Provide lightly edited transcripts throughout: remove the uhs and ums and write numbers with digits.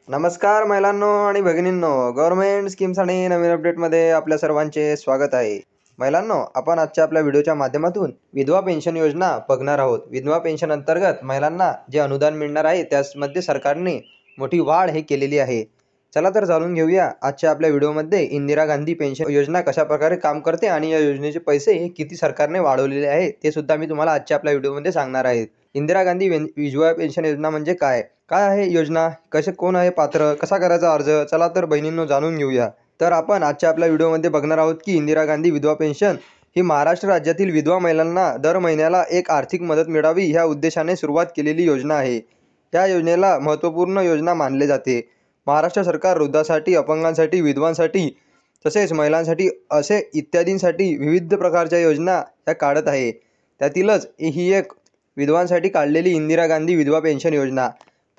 नमस्कार महिलांनो आणि भगिनींनो, government schemes आणि नवीन अपडेटमध्ये आपल्या सर्वांचे स्वागत आहे. महिलांनो, आपण आजच्या आपल्या व्हिडिओच्या माध्यमातून विधवा पेन्शन योजना बघणार आहोत. विधवा पेन्शन अंतर्गत महिलांना जे अनुदान मिळणार आहे त्यामध्ये सरकारने मोठी वाढ केलेली आहे. चला तर जाणून घेऊया आजच्या आपल्या व्हिडिओमध्ये इंदिरा गांधी पेन्शन योजना कशा प्रकारे काम करते आणि या योजनेचे पैसे किती सरकारने वाढवलेले आहे ते सुद्धा मी तुम्हाला आजच्या आपल्या व्हिडिओमध्ये सांगणार आहे. इंदिरा गांधी विधवा पेन्शन योजना म्हणजे काय आहे योजना, कोण आहे पात्र, कसा करायचा अर्ज, चला तर बहिणींनो जाणून घेऊया. तर आपण आजच्या आपल्या व्हिडिओमध्ये बघणार आहोत की इंदिरा गांधी विधवा पेन्शन ही महाराष्ट्र राज्यातील विधवा महिलांना दर महिन्याला एक आर्थिक मदत मिळावी ह्या उद्देशाने सुरुवात केलेली योजना आहे. या योजनेला महत्त्वपूर्ण योजना मानले जाते. महाराष्ट्र सरकार वृद्धांसाठी, अपंगांसाठी, विधवांसाठी तसेच महिलांसाठी असे इत्यादींसाठी विविध प्रकारच्या योजना त्या काढत आहे. त्यातीलच ही एक विधवांसाठी काढलेली इंदिरा गांधी विधवा पेन्शन योजना.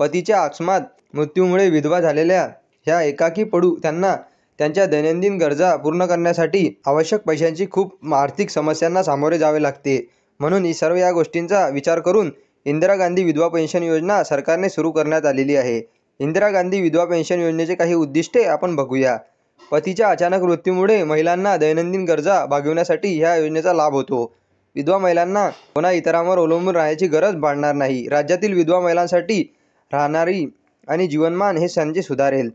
पतीच्या अकस्मात मृत्यूमुळे विधवा झालेल्या ह्या एकाकी पडू त्यांना त्यांच्या दैनंदिन गरजा पूर्ण करण्यासाठी आवश्यक पैशांची खूप आर्थिक समस्यांना सामोरे जावे लागते. म्हणून सर्व या गोष्टींचा विचार करून इंदिरा गांधी विधवा पेन्शन योजना सरकारने सुरू करण्यात आलेली आहे. इंदिरा गांधी विधवा पेन्शन योजनेचे काही उद्दिष्टे आपण बघूया. पतीच्या अचानक मृत्यूमुळे महिलांना दैनंदिन गरजा भागविण्यासाठी ह्या योजनेचा लाभ होतो. विधवा महिलांना कोणा इतरांवर अवलंबून राहण्याची गरज पडणार नाही. राज्यातील विधवा महिलांसाठी राहणारी आणि जीवनमान हे त्यांचे सुधारेल.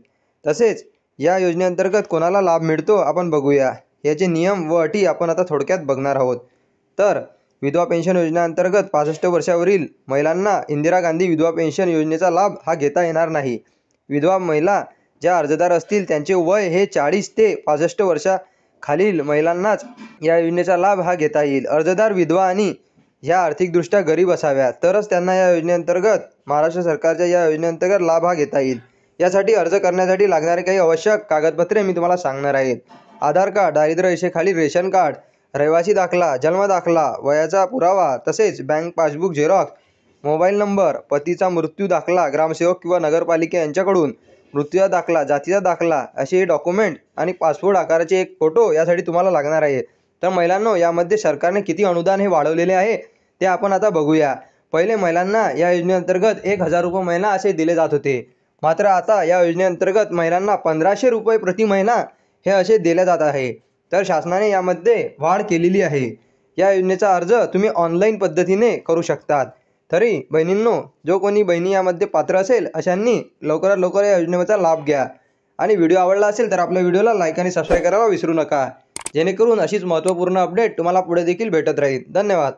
तसेच या योजनेअंतर्गत कोणाला लाभ मिळतो आपण बघूया. याचे नियम व अटी आपण आता थोडक्यात बघणार आहोत. तर विधवा पेन्शन योजनेअंतर्गत 65 वर्षावरील महिलांना इंदिरा गांधी विधवा पेन्शन योजनेचा लाभ घेता येणार नाही. विधवा महिला ज्या अर्जदार असतील त्यांचे वय हे 40 ते 65 वर्षाखालील महिलांनाच या योजनेचा लाभ घेता येईल. अर्जदार विधवा आणि ह्या आर्थिकदृष्ट्या गरीब असाव्या तरच त्यांना या योजनेअंतर्गत महाराष्ट्र सरकारच्या या योजनेअंतर्गत लाभ घेता येईल. यासाठी अर्ज करण्यासाठी लागणारे काही आवश्यक कागदपत्रे मी तुम्हाला सांगणार आहे. आधार कार्ड, दारिद्र्य रेषेखालील रेशन कार्ड, रहिवासी दाखला, जन्म दाखला, वयाचा पुरावा तसेच bank passbook Xerox, mobile number, पतीचा मृत्यू दाखला ग्रामसेवक किंवा नगरपालिका यांच्याकडून, मृत्यूचा दाखला, जातीचा दाखला असे डॉक्युमेंट आणि पासपोर्ट आकाराचे एक फोटो यासाठी तुम्हाला लागणार आहे. तर महिलांनो, यामध्ये सरकारने किती अनुदान वाढवलेले आहे ते आपण आता बघूया. पहिले महिलांना या योजनेअंतर्गत 1000 रुपये महिना असे दिले जात होते. मात्र आता या योजनेअंतर्गत महिलांना 1500 रुपये प्रति महिना हे असे दिले जात आहे. तर शासनाने यामध्ये वाढ केलेली आहे. या योजनेचा अर्ज तुम्ही ऑनलाईन पद्धतीने करू शकतात. तरी बहिणींनो, जो कोणी बहिणी यामध्ये पात्र असेल अशांनी लवकरात लवकर या योजनेचा लाभ घ्या. आणि व्हिडिओ आवडला असेल तर आपल्या व्हिडिओला लाईक आणि सबस्क्राईब करायला विसरू नका, जेणेकरून अशीच महत्त्वपूर्ण अपडेट तुम्हाला पुढे देखील भेटत राहील. धन्यवाद.